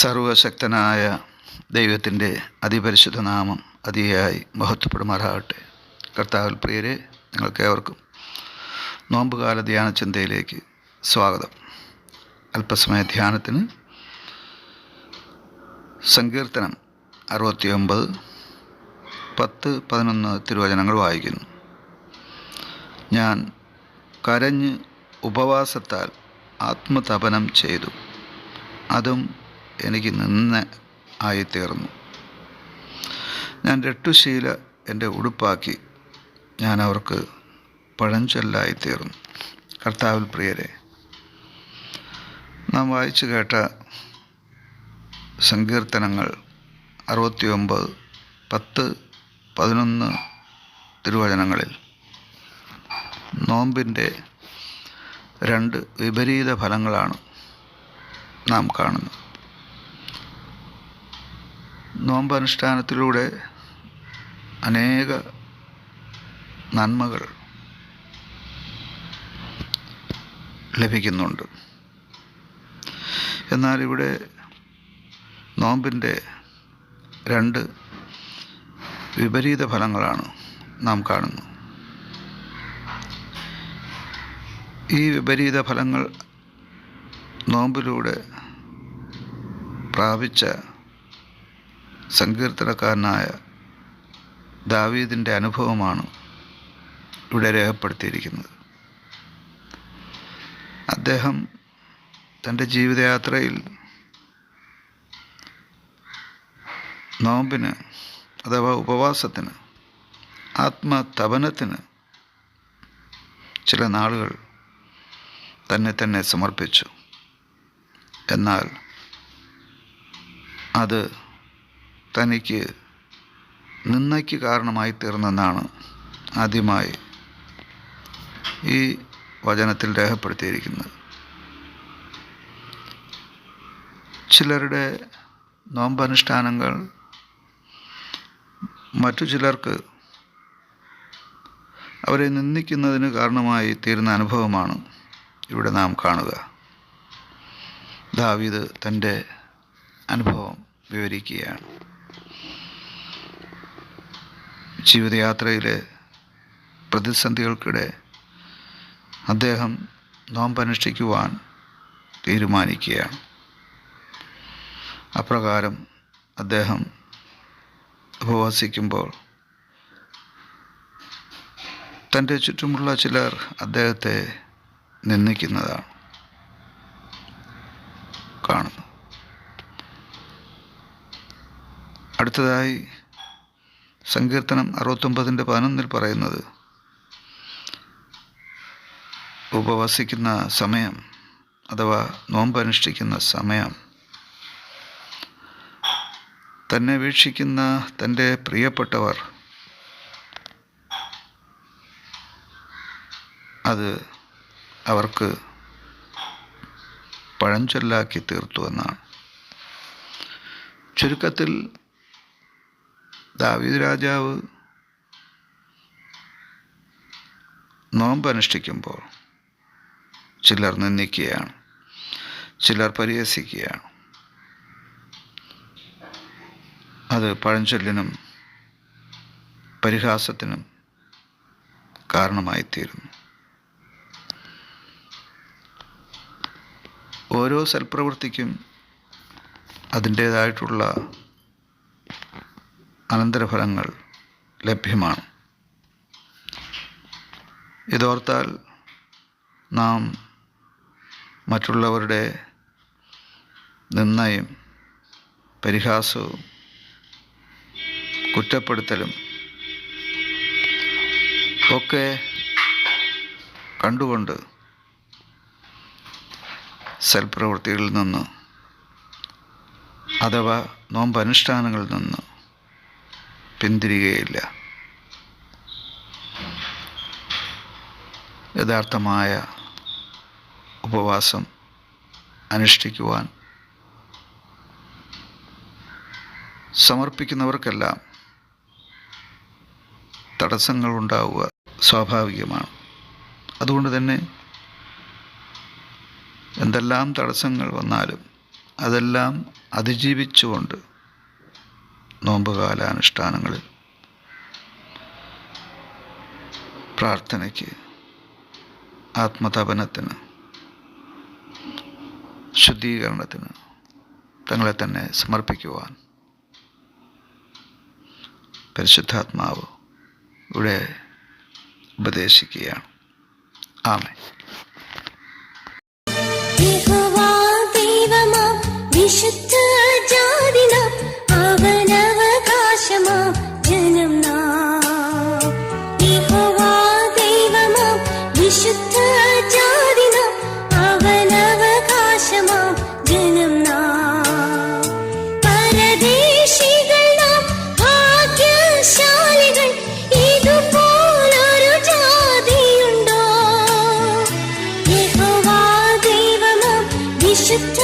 സർവശക്തനായ ദൈവത്തിൻ്റെ അതിപരിശുദ്ധ നാമം അതിയായി മഹത്വപ്പെടുമാറാകട്ടെ. കർത്താവിൽ പ്രിയരെ, നിങ്ങൾക്കേവർക്കും നോമ്പുകാല ധ്യാന ചിന്തയിലേക്ക് സ്വാഗതം. അല്പസമയ ധ്യാനത്തിന് സങ്കീർത്തനം 69, 10, 11 തിരുവചനങ്ങൾ വായിക്കുന്നു. ഞാൻ കരഞ്ഞ് ഉപവാസത്താൽ ആത്മതപനം ചെയ്തു, അതും എനിക്ക് നിന്ന ആയിത്തീർന്നു. ഞാൻ രട്ടുശീല എൻ്റെ ഉടുപ്പാക്കി, ഞാൻ അവർക്ക് പഴഞ്ചൊല്ലായിത്തീർന്നു. കർത്താവിൽ പ്രിയരെ, നാം വായിച്ചു കേട്ട സങ്കീർത്തനങ്ങൾ 69, 10, 11 തിരുവചനങ്ങളിൽ നോമ്പിൻ്റെ രണ്ട് വിപരീത ഫലങ്ങളാണ് നാം കാണുന്നത്. നോമ്പനുഷ്ഠാനത്തിലൂടെ അനേക നന്മകൾ ലഭിക്കുന്നുണ്ട്. എന്നാൽ ഇവിടെ നോമ്പിൻ്റെ രണ്ട് വിപരീത ഫലങ്ങളാണ് നാം കാണുന്നത്. ഈ വിപരീത ഫലങ്ങൾ നോമ്പിലൂടെ പ്രാപിച്ച സങ്കീർത്തനക്കാരനായ ദാവീദിൻ്റെ അനുഭവമാണ് ഇവിടെ രേഖപ്പെടുത്തിയിരിക്കുന്നത്. അദ്ദേഹം തൻ്റെ ജീവിതയാത്രയിൽ നോമ്പിന് അഥവാ ഉപവാസത്തിന്, ആത്മതപനത്തിന് ചില നാളുകൾ തന്നെ സമർപ്പിച്ചു. എന്നാൽ അത് തനിക്ക് നിന്ദയ്ക്ക് കാരണമായി തീർന്നെന്നാണ് ആദ്യമായി ഈ വചനത്തിൽ രേഖപ്പെടുത്തിയിരിക്കുന്നത്. ചിലരുടെ നോമ്പനുഷ്ഠാനങ്ങൾ മറ്റു ചിലർക്ക് അവരെ നിന്ദിക്കുന്നതിന് കാരണമായി തീരുന്ന അനുഭവമാണ് ഇവിടെ നാം കാണുക. ദാവീദ് തൻ്റെ അനുഭവം വിവരിക്കുകയാണ്. ജീവിതയാത്രയിലെ പ്രതിസന്ധികൾക്കിടെ അദ്ദേഹം നോമ്പനുഷ്ഠിക്കുവാൻ തീരുമാനിക്കുകയാണ്. അപ്രകാരം അദ്ദേഹം ഉപവസിക്കുമ്പോൾ തൻ്റെ ചുറ്റുമുള്ള ചിലർ അദ്ദേഹത്തെ നിന്ദിക്കുന്നതാണ് കാണുന്നു. അടുത്തതായി സങ്കീർത്തനം 69:11 പറയുന്നത്, ഉപവസിക്കുന്ന സമയം അഥവാ നോമ്പനുഷ്ഠിക്കുന്ന സമയം തന്നെ വീക്ഷിക്കുന്ന തൻ്റെ പ്രിയപ്പെട്ടവർ അത് അവർക്ക് പഴഞ്ചൊല്ലാക്കി തീർത്തു എന്നാണ്. ചുരുക്കത്തിൽ ദാവീദ് രാജാവ് നോമ്പനുഷ്ഠിക്കുമ്പോൾ ചിലർ നിന്ദിക്കുകയാണ്, ചിലർ പരിഹസിക്കുകയാണ്. അത് പഴഞ്ചൊല്ലിനും പരിഹാസത്തിനും കാരണമായിത്തീരുന്നു. ഓരോ സൽപ്രവൃത്തിക്കും അതിൻ്റേതായിട്ടുള്ള അനന്തരഫലങ്ങൾ ലഭ്യമാണ്. ഇതോർത്താൽ നാം മറ്റുള്ളവരുടെ നിന്ദയും പരിഹാസവും കുറ്റപ്പെടുത്തലും ഒക്കെ കണ്ടുകൊണ്ട് സൽപ്രവൃത്തികളിൽ നിന്ന് അഥവാ നോമ്പനുഷ്ഠാനങ്ങളിൽ നിന്ന് പിന്തിരികയില്ല. യഥാർത്ഥമായ ഉപവാസം അനുഷ്ഠിക്കുവാൻ സമർപ്പിക്കുന്നവർക്കെല്ലാം തടസ്സങ്ങൾ ഉണ്ടാവുക സ്വാഭാവികമാണ്. അതുകൊണ്ട് തന്നെ എന്തെല്ലാം തടസ്സങ്ങൾ വന്നാലും അതെല്ലാം അതിജീവിച്ചുകൊണ്ട് നോമ്പുകാലാനുഷ്ഠാനങ്ങളിൽ പ്രാർത്ഥനയ്ക്ക്, ആത്മതപനത്തിന്, ശുദ്ധീകരണത്തിന് തങ്ങളെ തന്നെ സമർപ്പിക്കുവാൻ പരിശുദ്ധാത്മാവ് ഇവിടെ ഉപദേശിക്കുകയാണ്. ആമേൻ. വിശുദ്ധ ജാതിന അവനവകാശമാ ജനം നാം. യഹോവാ ദൈവമാം വിശുദ്ധ ജാതിന അവനവകാശമാ ജനം നാം. പരദേശികൾ നാം ഭാഗ്യശാലികൾ, ഇതുപോലൊരു ജാതിയുണ്ടോ? യഹോവാ ദൈവമാം വിശുദ്ധ